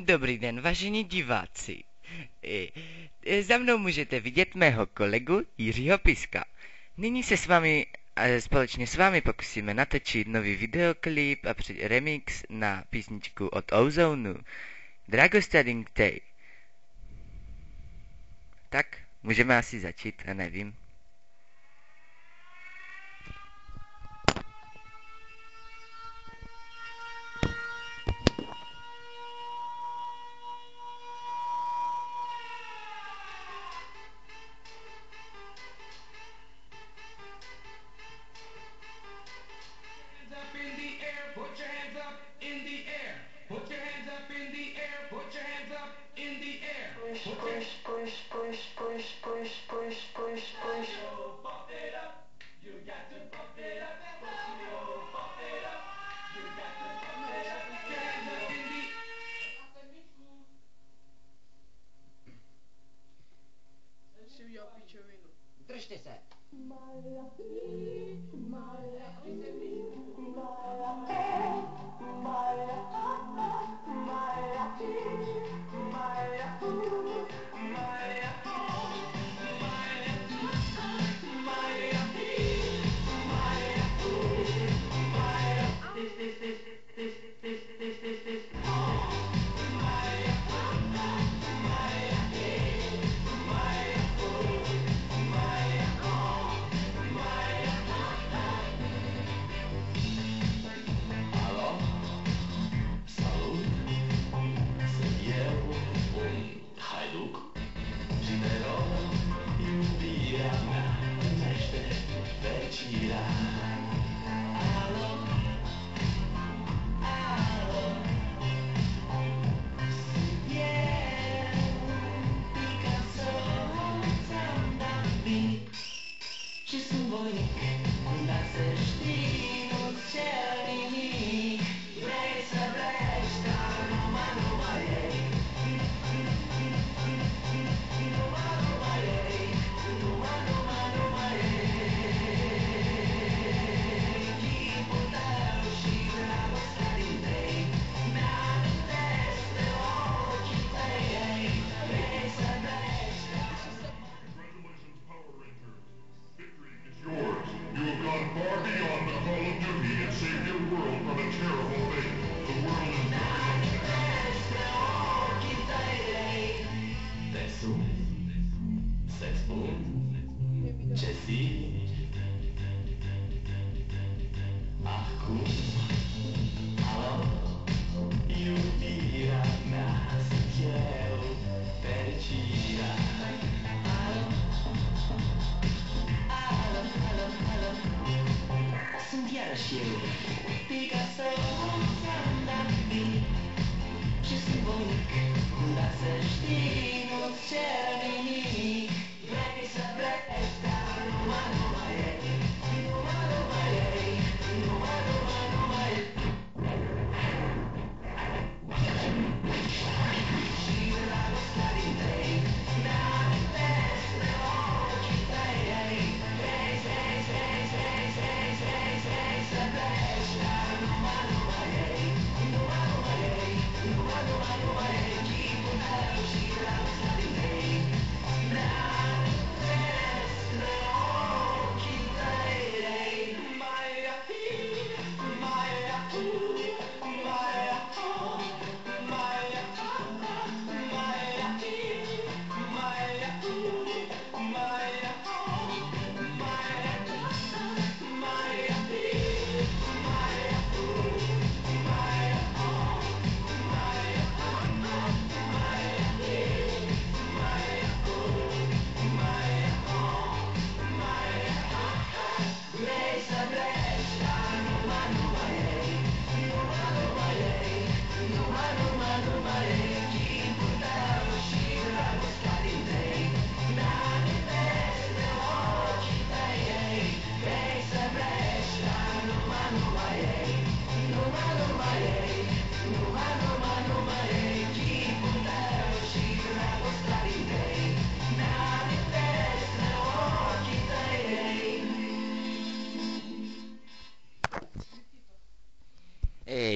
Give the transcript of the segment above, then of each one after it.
Dobrý den, vážení diváci. Za mnou můžete vidět mého kolegu Jiřího Piska. Nyní se s vámi, společně s vámi pokusíme natočit nový videoklip a remix na písničku od Ozonu Dragostading Day. Tak, můžeme asi začít, já nevím. Držte se.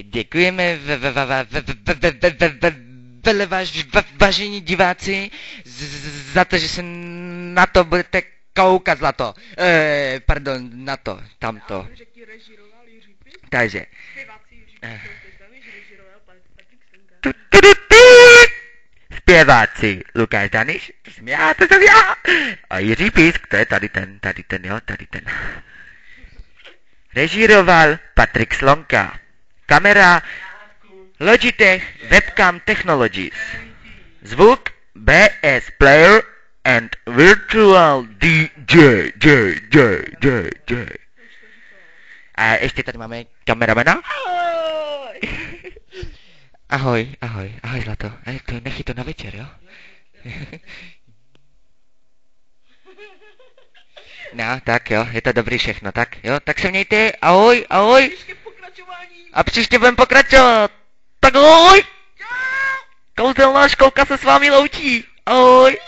Děkujeme vele vážení diváci, za to, že se na to budete koukat zlato. Pardon, na to, tamto. Takže. Zpěváci Lukáš Daniš, to jsem já. A Jiří Písk, to je tady ten, jo, tady ten. Režíroval Patrik Slonka. Kamera Logitech Webcam Technologies. Zvuk BS Player and Virtual DJ. A ještě tady máme kameramana. Ahoj zlato. Nechy to na večer, jo? No, tak jo, je to dobrý všechno, tak jo, tak se mějte, ahoj. A příště budeme pokračovat. Tak ahoj! Kouzelná školka se s vámi loučí, ahoj!